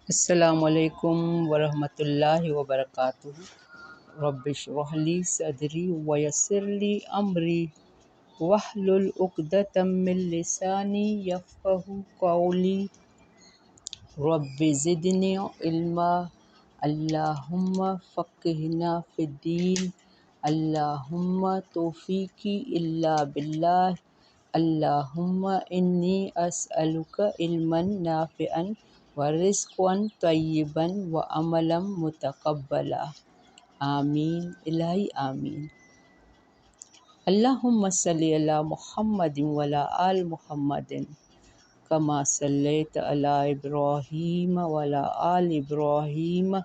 السلام علیکم ورحمۃ اللہ وبرکاتہ۔ رب اشرح لی صدری ویسر لی امری واحلل عقدۃ من لسانی یفقہوا قولی۔ رب زدنی علما، اللہم فقہنا فی الدین، اللہم توفیقی الا باللہ، اللہم انی اسألک علما نافعا ورزقا طیبا وعملا متقبلا۔ آمین الہی آمین۔ اللہم صلی علی محمد وعلی آل محمد کما صلیت علی ابراہیم وعلی آل ابراہیم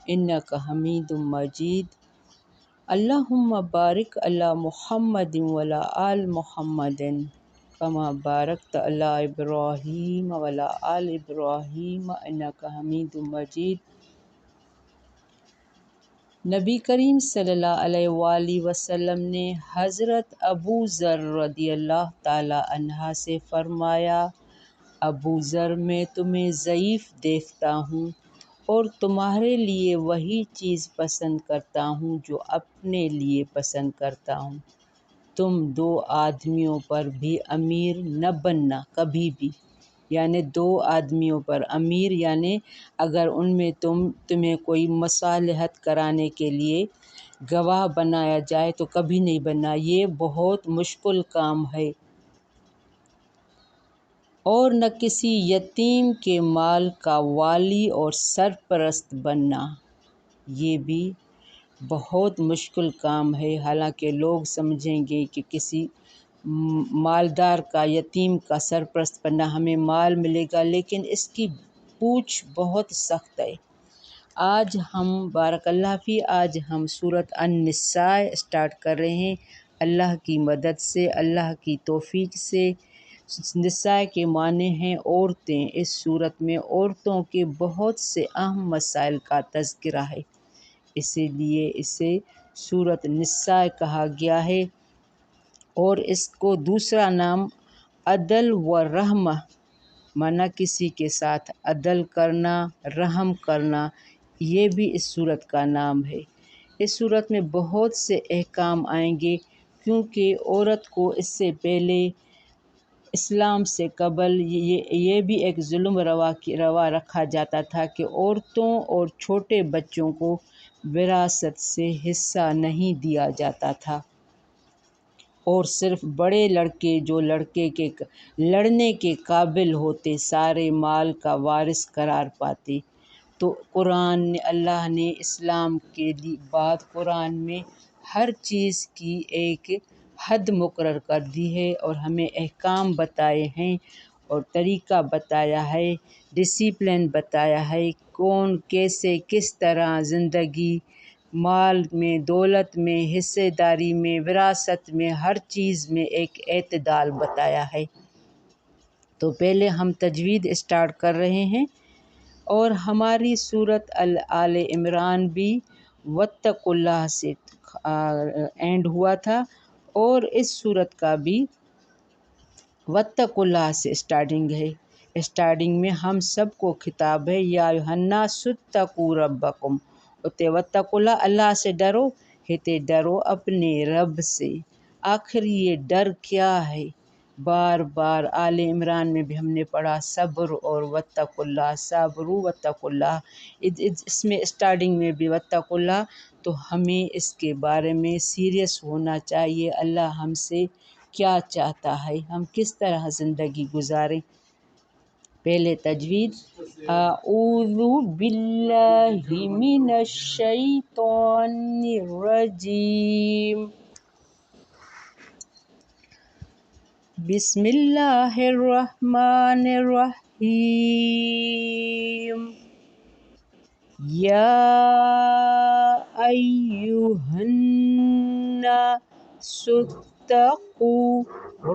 انک حمید مجید۔ اللہم بارک علی محمد وعلی آل محمد کما بارکت علی ابراہیم وعلی آل ابراہیم انک حمید مجید۔ نبی کریم صلی اللہ علیہ وآلہ وسلم نے حضرت ابو ذر رضی اللہ تعالیٰ عنہ سے فرمایا: ابو ذر، میں تمہیں ضعیف دیکھتا ہوں اور تمہارے لیے وہی چیز پسند کرتا ہوں جو اپنے لیے پسند کرتا ہوں۔ تم دو آدمیوں پر بھی امیر نہ بننا کبھی بھی، یعنی دو آدمیوں پر امیر، یعنی اگر ان میں تمہیں کوئی مصالحت کرانے کے لیے گواہ بنایا جائے تو کبھی نہیں بننا، یہ بہت مشکل کام ہے۔ اور نہ کسی یتیم کے مال کا والی اور سرپرست بننا، یہ بھی بہت مشکل کام ہے۔ حالانکہ لوگ سمجھیں گے کہ کسی مالدار کا یتیم کا سرپرست بننا ہمیں مال ملے گا، لیکن اس کی پوچھ بہت سخت ہے۔ آج ہم بارک اللہ فی آج ہم سورۃ النساء اسٹارٹ کر رہے ہیں اللہ کی مدد سے، اللہ کی توفیق سے۔ نساء کے معنی ہیں عورتیں۔ اس سورت میں عورتوں کے بہت سے اہم مسائل کا تذکرہ ہے، اسی لیے اسے سورۃ نساء کہا گیا ہے۔ اور اس کو دوسرا نام عدل و رحمہ، معنی کسی کے ساتھ عدل کرنا، رحم کرنا، یہ بھی اس سورت کا نام ہے۔ اس سورت میں بہت سے احکام آئیں گے، کیونکہ عورت کو اس سے پہلے اسلام سے قبل یہ بھی ایک ظلم روا رکھا جاتا تھا کہ عورتوں اور چھوٹے بچوں کو وراثت سے حصہ نہیں دیا جاتا تھا، اور صرف بڑے لڑکے جو لڑنے کے قابل ہوتے سارے مال کا وارث قرار پاتے۔ تو اللہ نے اسلام کے بعد قرآن میں ہر چیز کی ایک حد مقرر کر دی ہے، اور ہمیں احکام بتائے ہیں اور طریقہ بتایا ہے، ڈسپلن بتایا ہے، کون کیسے کس طرح زندگی، مال میں، دولت میں، حصے داری میں، وراثت میں، ہر چیز میں ایک اعتدال بتایا ہے۔ تو پہلے ہم تجوید اسٹارٹ کر رہے ہیں، اور ہماری سورۃ آل عمران بھی واتقوا اللہ سے اینڈ ہوا تھا، اور اس سورت کا بھی واتقوا اللہ سے اسٹارٹنگ ہے۔ اسٹارٹنگ میں ہم سب کو خطاب ہے، یا ایھا الناس اتقوا ربکم، اتے واتقوا اللہ، اللہ سے ڈرو، ہتے ڈرو اپنے رب سے۔ آخر یہ ڈر کیا ہے؟ بار بار آل عمران میں بھی ہم نے پڑھا صبر اور واتقوا اللہ، صبر واتقوا اللہ، اس میں اسٹارٹنگ میں بھی واتقوا اللہ۔ تو ہمیں اس کے بارے میں سیریس ہونا چاہیے، اللہ ہم سے کیا چاہتا ہے، ہم کس طرح زندگی گزاریں۔ پہلے تجوید: اعوذ باللہ من الشیطان الرجیم، بسم اللہ الرحمن الرحیم، یا ایھا الناس اتقوا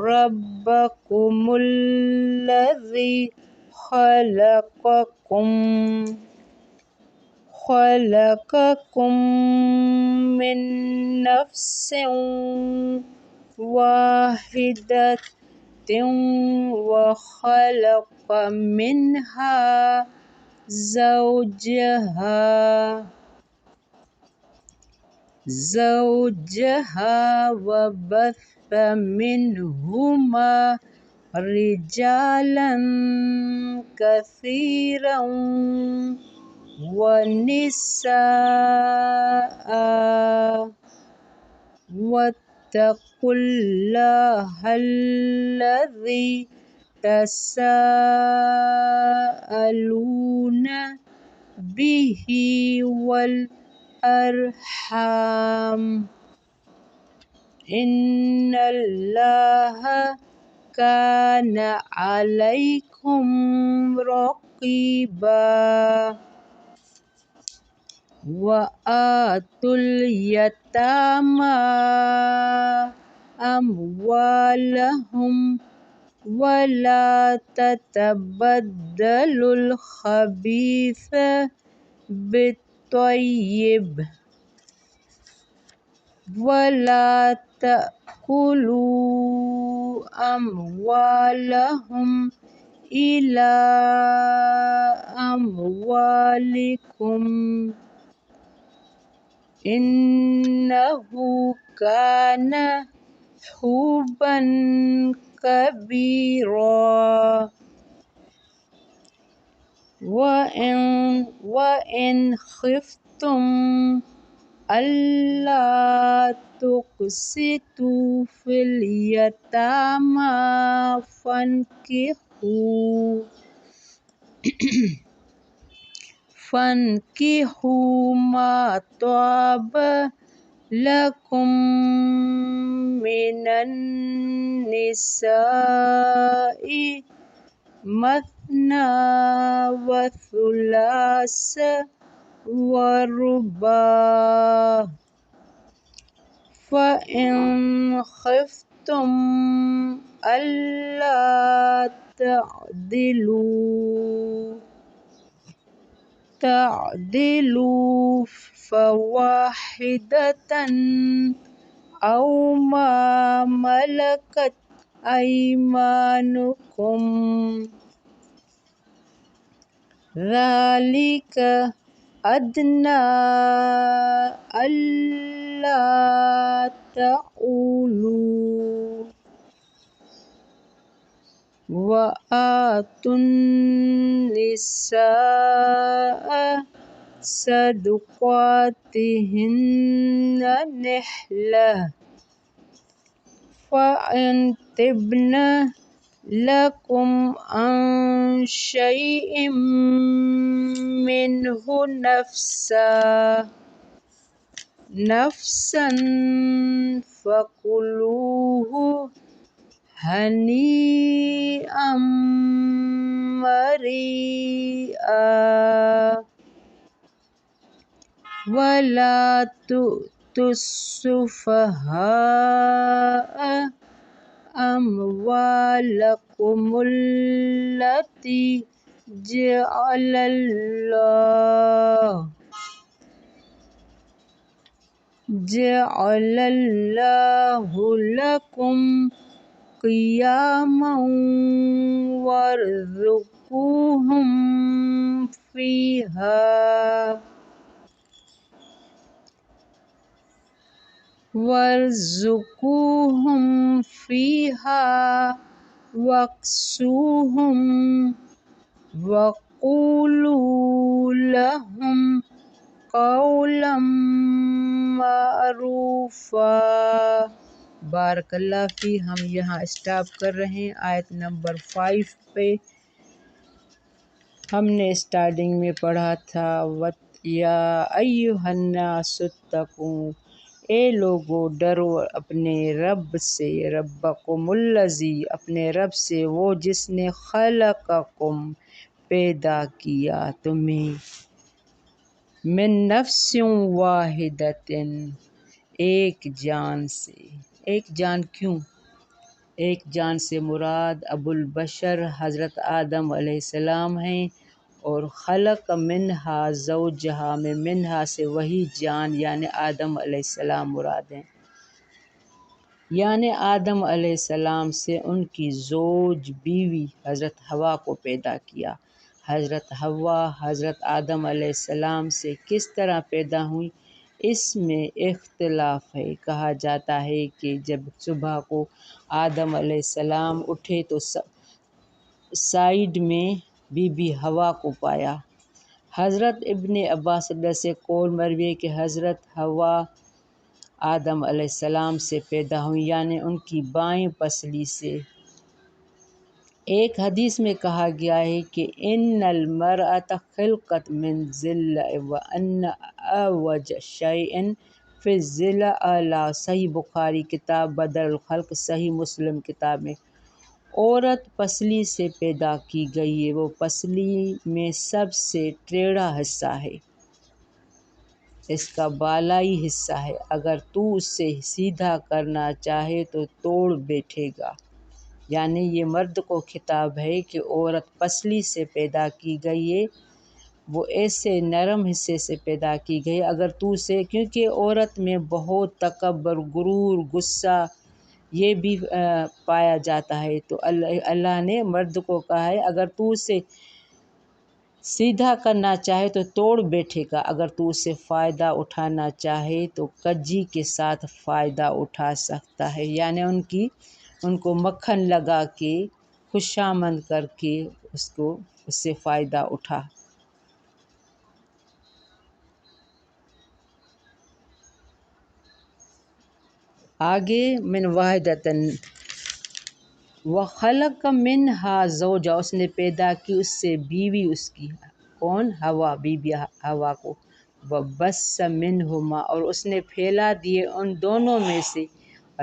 ربکم الذی خلقکم من نفس واحدۃ وخلق منہا زوجها وبث منهما رجالا كثيرا ونساء واتقوا الله الذي تساءلون به والأرحام إن الله كان عليكم رقيبا وآتوا اليتامى أموالهم ولا تتبدلوا الخبيث بالطيب ولا تأكلوا أموالهم إلى أموالكم إنه كان حوبا كبيرا وإن خفتم ألا تقسطوا في اليتامى فانكحوا ما طاب لكم من النساء مثنى وثلاث ورباع فإن خفتم ألا تعدلوا فواحدة أو ما ملكت أيمانكم ذلك أدنى ألا تعولوا وآتوا النساء صدقاتهن نحلة فإن طبن لكم عن شيء منه نفسا فكلوه هنيئا مريئا ولا تؤتوا السفهاء أموالكم التي جعل الله لكم قياما وارزقوهم فيها واكسوهم وقولوا لهم قولا معروفا۔ بارک اللہ فی۔ ہم یہاں اسٹاپ کر رہے ہیں آیت نمبر 5 پہ۔ ہم نے اسٹارٹنگ میں پڑھا تھا یا ایھا الناس اتقوا، اے لوگو ڈرو اپنے رب سے، ربکم الذی، اپنے رب سے وہ جس نے خلقکم، پیدا کیا تمہیں، من نفس واحدۃ، ایک جان سے۔ ایک جان کیوں؟ ایک جان سے مراد ابو البشر حضرت آدم علیہ السلام ہیں، اور خلق منہا زوجہا میں منہا سے وہی جان یعنی آدم علیہ السلام مراد ہیں، یعنی آدم علیہ السلام سے ان کی زوج بیوی حضرت حوا کو پیدا کیا۔ حضرت حوا حضرت آدم علیہ السلام سے کس طرح پیدا ہوئیں، اس میں اختلاف ہے۔ کہا جاتا ہے کہ جب صبح کو آدم علیہ السلام اٹھے تو سائیڈ میں بی بی حوا کو پایا۔ حضرت ابن عباس سے قول مروی ہے کہ حضرت حوا آدم علیہ السلام سے پیدا ہوئی، یعنی ان کی بائیں پسلی سے۔ ایک حدیث میں کہا گیا ہے کہ ان المرأۃ خلقت من ضلع وان اعوج شیء فی الضلع اعلیٰ۔ صحیح بخاری کتاب بدر الخلق، صحیح مسلم کتاب میں عورت پسلی سے پیدا کی گئی ہے، وہ پسلی میں سب سے ٹیڑھا حصہ ہے، اس کا بالائی حصہ ہے، اگر تو اسے سیدھا کرنا چاہے تو توڑ بیٹھے گا۔ یعنی یہ مرد کو خطاب ہے کہ عورت پسلی سے پیدا کی گئی ہے، وہ ایسے نرم حصے سے پیدا کی گئی، اگر تو اسے، کیونکہ عورت میں بہت تکبر، غرور، غصہ یہ بھی پایا جاتا ہے، تو اللہ نے مرد کو کہا ہے اگر تو اسے سیدھا کرنا چاہے تو توڑ بیٹھے گا، اگر تو اسے فائدہ اٹھانا چاہے تو کجی کے ساتھ فائدہ اٹھا سکتا ہے، یعنی ان کو مکھن لگا کے خوشامند کر کے اس سے فائدہ اٹھا۔ آگے من واحدۃ وخلق منہا زوجہا، اس نے پیدا کی اس سے بیوی اس کی، کون؟ حوا، بی بی حوا کو، وبث منہما، اور اس نے پھیلا دیے ان دونوں میں سے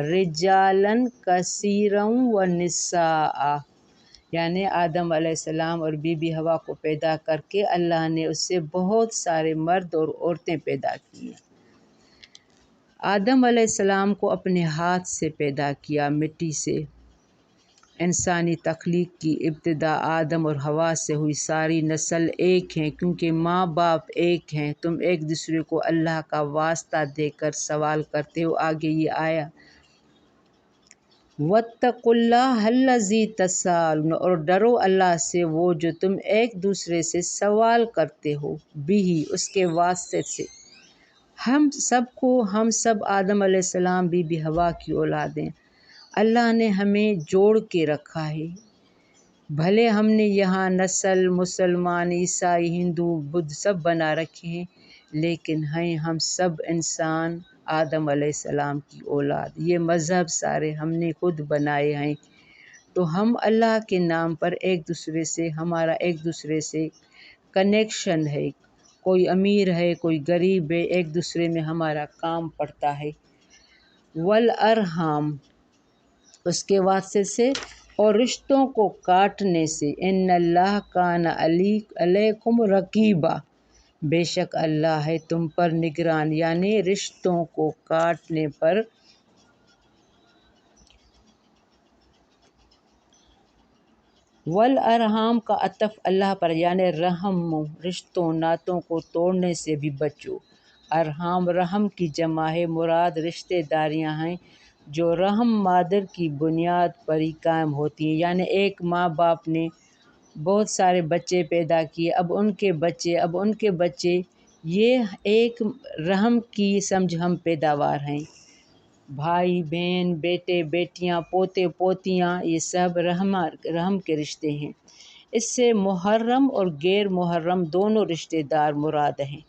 رجالا کثیرا ونساء، یعنی آدم علیہ السلام اور بی بی حوا کو پیدا کر کے اللہ نے اس سے بہت سارے مرد اور عورتیں پیدا کی۔ آدم علیہ السلام کو اپنے ہاتھ سے پیدا کیا، مٹی سے۔ انسانی تخلیق کی ابتدا آدم اور حوا سے ہوئی، ساری نسل ایک ہیں کیونکہ ماں باپ ایک ہیں، تم ایک دوسرے کو اللہ کا واسطہ دے کر سوال کرتے ہو۔ آگے یہ آیا واتقوا اللہ الذی تساءلون، اور ڈرو اللہ سے وہ جو تم ایک دوسرے سے سوال کرتے ہو، بہ، اس کے واسطے سے۔ ہم سب آدم علیہ السلام بی بی حوا کی اولادیں، اللہ نے ہمیں جوڑ کے رکھا ہے، بھلے ہم نے یہاں نسل مسلمان، عیسائی، ہندو، بدھ سب بنا رکھے ہیں، لیکن ہیں ہم سب انسان آدم علیہ السلام کی اولاد، یہ مذہب سارے ہم نے خود بنائے ہیں، تو ہم اللہ کے نام پر ہمارا ایک دوسرے سے کنیکشن ہے، کوئی امیر ہے کوئی غریب ہے، ایک دوسرے میں ہمارا کام پڑتا ہے۔ والارحام، اس کے واسطے سے، اور رشتوں کو کاٹنے سے، ان اللہ کان علیکم رقیبا، بے شک اللہ ہے تم پر نگران، یعنی رشتوں کو کاٹنے پر۔ والارحام کا عطف اللہ پر، یعنی رحم، رشتوں ناتوں کو توڑنے سے بھی بچو۔ ارحام رحم کی جمع ہے، مراد رشتہ داریاں ہیں جو رحم مادر کی بنیاد پر ہی قائم ہوتی ہیں، یعنی ایک ماں باپ نے بہت سارے بچے پیدا کیے، اب ان کے بچے، یہ ایک رحم کی سمجھ ہم پیداوار ہیں، بھائی بہن، بیٹے بیٹیاں، پوتے پوتیاں، یہ سب رحم کے رشتے ہیں۔ اس سے محرم اور غیر محرم دونوں رشتہ دار مراد ہیں،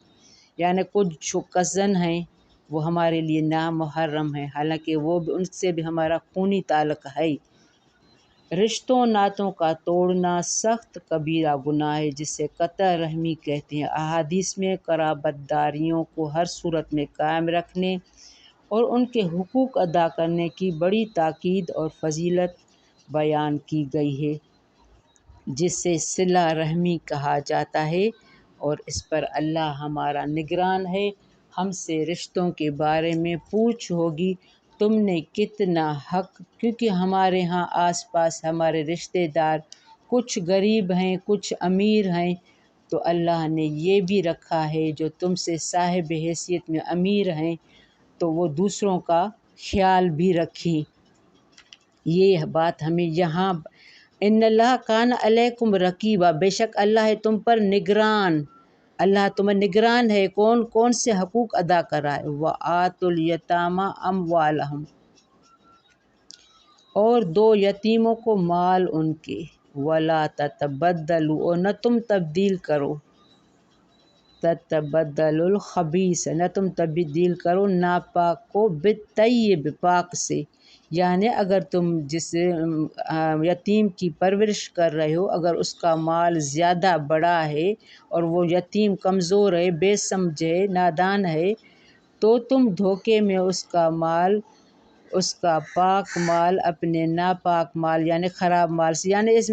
یعنی کچھ کزن ہیں وہ ہمارے لیے نامحرم ہیں، حالانکہ ان سے بھی ہمارا خونی تعلق ہے۔ رشتوں ناتوں کا توڑنا سخت کبیرہ گناہ ہے، جسے قطع رحمی کہتے ہیں۔ احادیث میں قرابت داریوں کو ہر صورت میں قائم رکھنے اور ان کے حقوق ادا کرنے کی بڑی تاکید اور فضیلت بیان کی گئی ہے، جسے صلہ رحمی کہا جاتا ہے، اور اس پر اللہ ہمارا نگران ہے، ہم سے رشتوں کے بارے میں پوچھ ہوگی تم نے کتنا حق، کیونکہ ہمارے ہاں آس پاس ہمارے رشتہ دار کچھ غریب ہیں کچھ امیر ہیں، تو اللہ نے یہ بھی رکھا ہے جو تم سے صاحب حیثیت میں امیر ہیں تو وہ دوسروں کا خیال بھی رکھیں۔ یہ بات ہمیں یہاں ان اللہ کان علیکم رقیبا، بے شک اللہ ہے تم پر نگران، اللہ تمہیں نگران ہے کون کون سے حقوق ادا کرائے۔ وآتوا الیتامی اموالہم، اور دو یتیموں کو مال ان کے، ولا تتبدلوا، اور نہ تم تبدیل کرو، تتبدل الخبیث، نہ تم تبدیل کرو ناپاک کو بالطیب، پاک سے۔ یعنی اگر تم جس یتیم کی پرورش کر رہے ہو، اگر اس کا مال زیادہ بڑا ہے اور وہ یتیم کمزور ہے، بے سمجھ ہے، نادان ہے، تو تم دھوکے میں اس کا مال، اس کا پاک مال اپنے ناپاک مال یعنی خراب مال سے، یعنی اس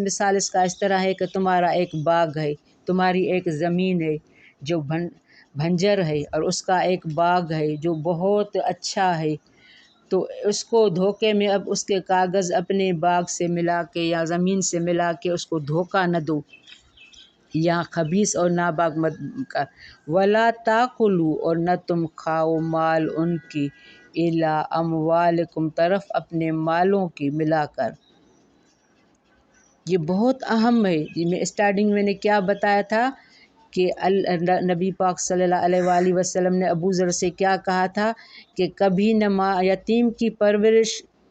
مثال اس کا اس طرح ہے کہ تمہارا ایک باغ ہے، تمہاری ایک زمین ہے جو بھنجر ہے، اور اس کا ایک باغ ہے جو بہت اچھا ہے، تو اس کو دھوکے میں اب اس کے کاغذ اپنے باغ سے ملا کے یا زمین سے ملا کے اس کو دھوکہ نہ دو، یا خبیث اور ناپاک مت کا۔ ولا تاکلوا، اور نہ تم کھاؤ مال ان کی، الی اموالکم، طرف اپنے مالوں کی ملا کر۔ یہ بہت اہم ہے، میں اسٹارٹنگ میں نے کیا بتایا تھا کہ نبی پاک صلی اللہ علیہ وآلہ وسلم نے ابو ذر سے کیا کہا تھا کہ کبھی نہ یتیم کی پرورش،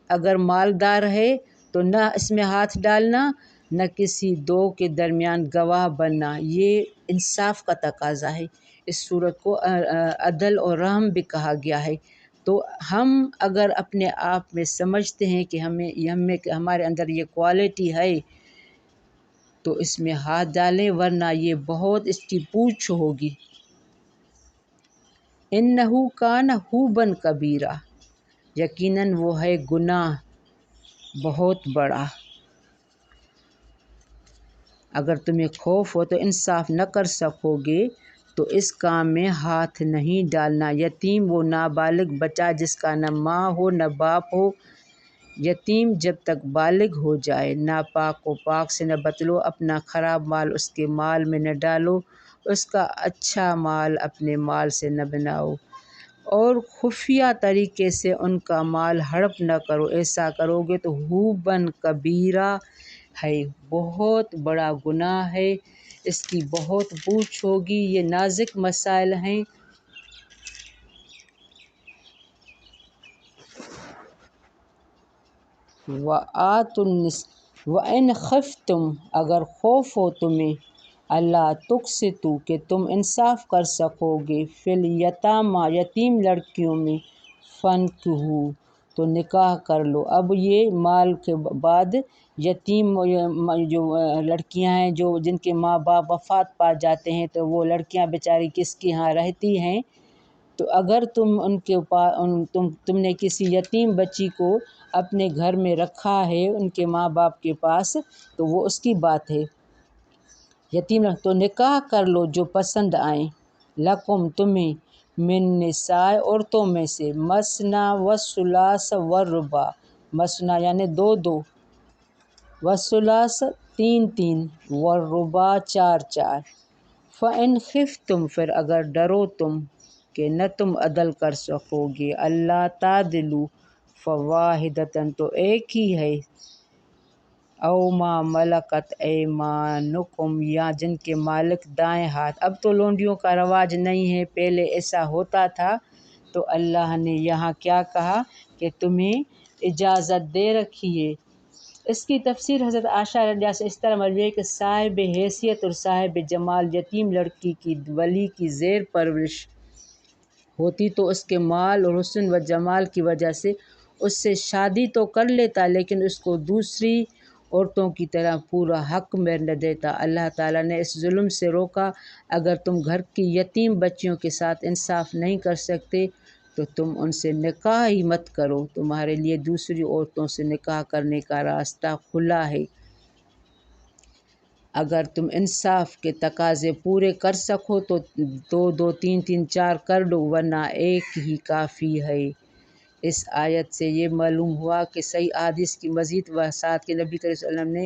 اگر مالدار ہے تو نہ اس میں ہاتھ ڈالنا، نہ کسی دو کے درمیان گواہ بننا، یہ انصاف کا تقاضا ہے۔ اس صورت کو عدل اور رحم بھی کہا گیا ہے۔ تو ہم اگر اپنے آپ میں سمجھتے ہیں کہ ہمارے اندر یہ کوالٹی ہے تو اس میں ہاتھ ڈالیں، ورنہ یہ بہت اس کی پوچھ ہوگی۔ انہ کان حوبا کبیرہ، یقیناً وہ ہے گناہ بہت بڑا۔ اگر تمہیں خوف ہو تو انصاف نہ کر سکو گے تو اس کام میں ہاتھ نہیں ڈالنا۔ یتیم وہ نابالغ بچہ جس کا نہ ماں ہو نہ باپ ہو، یتیم جب تک بالغ ہو جائے۔ ناپاک کو پاک سے نہ بدلو، اپنا خراب مال اس کے مال میں نہ ڈالو، اس کا اچھا مال اپنے مال سے نہ بناؤ، اور خفیہ طریقے سے ان کا مال ہڑپ نہ کرو، ایسا کرو گے تو حوبا کبیرہ ہے، بہت بڑا گناہ ہے، اس کی بہت پوچھ ہوگی۔ یہ نازک مسائل ہیں۔ وَإِنْ خِفْتُمْ، اگر خوف ہو تمہیں، اللہ تقسطوا، کہ تم انصاف کر سکو گے، فی الیتامیٰ، یتیم لڑکیوں میں، فانکحوا، تو نکاح کر لو۔ اب یہ مال کے بعد یتیم جو لڑکیاں ہیں جن کے ماں باپ وفات پا جاتے ہیں، تو وہ لڑکیاں بیچاری کس کے ہاں رہتی ہیں، تو اگر تم نے کسی یتیم بچی کو اپنے گھر میں رکھا ہے ان کے ماں باپ کے پاس، تو وہ اس کی بات ہے، یتیم تو نکاح کر لو جو پسند آئیں، لکم تمہیں، من نساء، عورتوں میں سے، مثنی وثلاث ورباع، مثنی یعنی دو دو، وثلاث تین تین، والرباع چار چار۔ فَإِنْ خِفْتُمْ، پھر اگر ڈرو تم کہ نہ تم عدل کر سکو گے، اللہ تعدلوا، فواحدۃ، تو ایک ہی ہے، او ما ملکت ایمانکم، یا جن کے مالک دائیں ہاتھ۔ اب تو لونڈیوں کا رواج نہیں ہے، پہلے ایسا ہوتا تھا، تو اللہ نے یہاں کیا کہا کہ تمہیں اجازت دے رکھی ہے۔ اس کی تفسیر حضرت عائشہ رضی اللہ عنہا سے اس طرح مروی ہے کہ صاحب حیثیت اور صاحب جمال یتیم لڑکی کی ولی کی زیر پرورش ہوتی تو اس کے مال اور حسن و جمال کی وجہ سے اس سے شادی تو کر لیتا، لیکن اس کو دوسری عورتوں کی طرح پورا حق میں نہ دیتا۔ اللہ تعالیٰ نے اس ظلم سے روکا۔ اگر تم گھر کی یتیم بچیوں کے ساتھ انصاف نہیں کر سکتے تو تم ان سے نکاح ہی مت کرو، تمہارے لیے دوسری عورتوں سے نکاح کرنے کا راستہ کھلا ہے۔ اگر تم انصاف کے تقاضے پورے کر سکو تو دو دو تین تین چار کر لو، ورنہ ایک ہی کافی ہے۔ اس آیت سے یہ معلوم ہوا کہ صحیح احادیث کی مزید وضاحت کہ نبی کریم صلی اللہ علیہ وسلم نے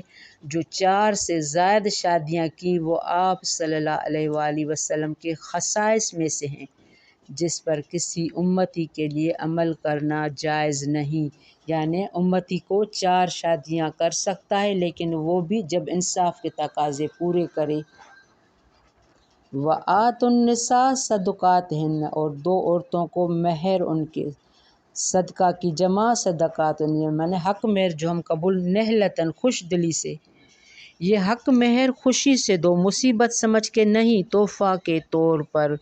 جو 4 سے زائد شادیاں کی وہ آپ صلی اللہ علیہ وآلہ وسلم کے خصائص میں سے ہیں۔ جس پر کسی امتی کے لیے عمل کرنا جائز نہیں، یعنی امتی کو 4 شادیاں کر سکتا ہے لیکن وہ بھی جب انصاف کے تقاضے پورے کرے۔ وَآتُوا النِّسَاءَ صَدُقَاتِهِنَّ، اور دو عورتوں کو مہر ان کے، صدقہ کی جمع صدقات، یعنی حق مہر جو ہم قبول نہلتاً خوش دلی سے، یہ حق مہر خوشی سے دو، مصیبت سمجھ کے نہیں، تحفہ کے طور پر،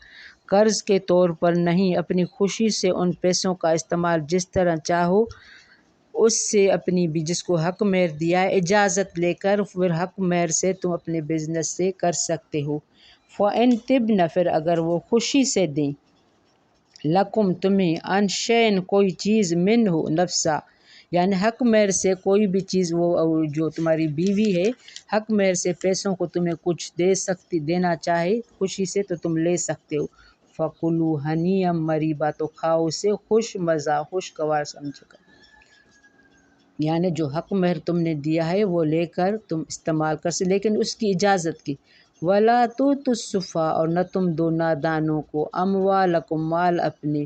قرض کے طور پر نہیں، اپنی خوشی سے ان پیسوں کا استعمال جس طرح چاہو اس سے اپنی بھی جس کو حق مہر دیا ہے اجازت لے کر پھر حق مہر سے تم اپنے بزنس سے کر سکتے ہو۔ فَإِن طِبْنَ، پھر اگر وہ خوشی سے دیں، لَكُمْ تمہیں، عَنْ شَيْءٍ کوئی چیز، مِنْہُ نفسا، یعنی حق مہر سے کوئی بھی چیز، وہ جو تمہاری بیوی ہے حق مہر سے پیسوں کو تمہیں کچھ دینا چاہے خوشی سے تو تم لے سکتے ہو۔ فَكُلُوا هَنِيًّا مَرِيئًا، تو کھاؤ اسے خوش مزہ خوشگوار سمجھ کر، یعنی جو حق مہر تم نے دیا ہے وہ لے کر تم استعمال کر سکتے، لیکن اس کی اجازت کی۔ وَلَا تُؤْتُوا السُّفَہَاءَ، اور نہ تم دو نادانوں کو، أَمْوَالَكُمْ مال اپنے،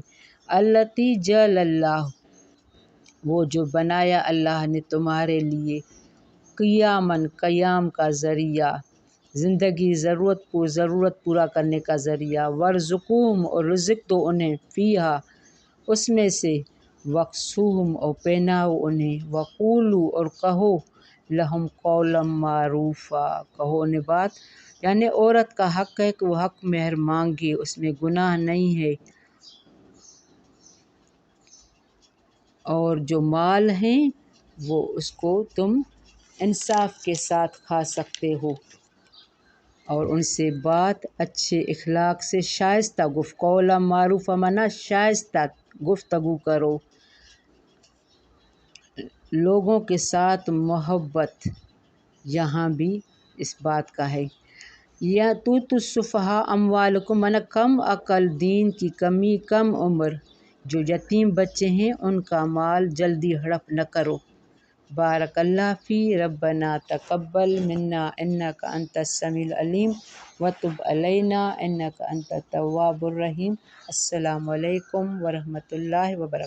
الَّتِي جَعَلَ اللَّهُ، وہ جو بنایا اللہ نے تمہارے لیے، قیاماً قیام کا ذریعہ، زندگی ضرورت پورا کرنے کا ذریعہ، وَارْزُقُوهُمْ، اور رزق دو انہیں، فیہا اس میں سے، وَاکْسُوهُمْ، اور پہناؤ انہیں، وَقُولُوا، اور کہو، لَهُمْ قَوْلًا مَعْرُوفًا، کہو انہیں بات، یعنی عورت کا حق ہے کہ وہ حق مہر مانگے، اس میں گناہ نہیں ہے، اور جو مال ہیں وہ اس کو تم انصاف کے ساتھ کھا سکتے ہو، اور ان سے بات اچھے اخلاق سے شائستہ قولا معروفہ معنی شائستہ گفتگو کرو، لوگوں کے ساتھ محبت، یہاں بھی اس بات کا ہے۔ یا تؤتوا السفہاء اموالکم، معنی کم عقل، دین کی کمی، کم عمر جو یتیم بچے ہیں ان کا مال جلدی ہڑپ نہ کرو۔ بارک اللہ فی، ربنا تقبل منا انک انت السمیع العلیم وتب علینا انک انت التواب الرحیم۔ السلام علیکم ورحمۃ اللہ وبرکاتہ۔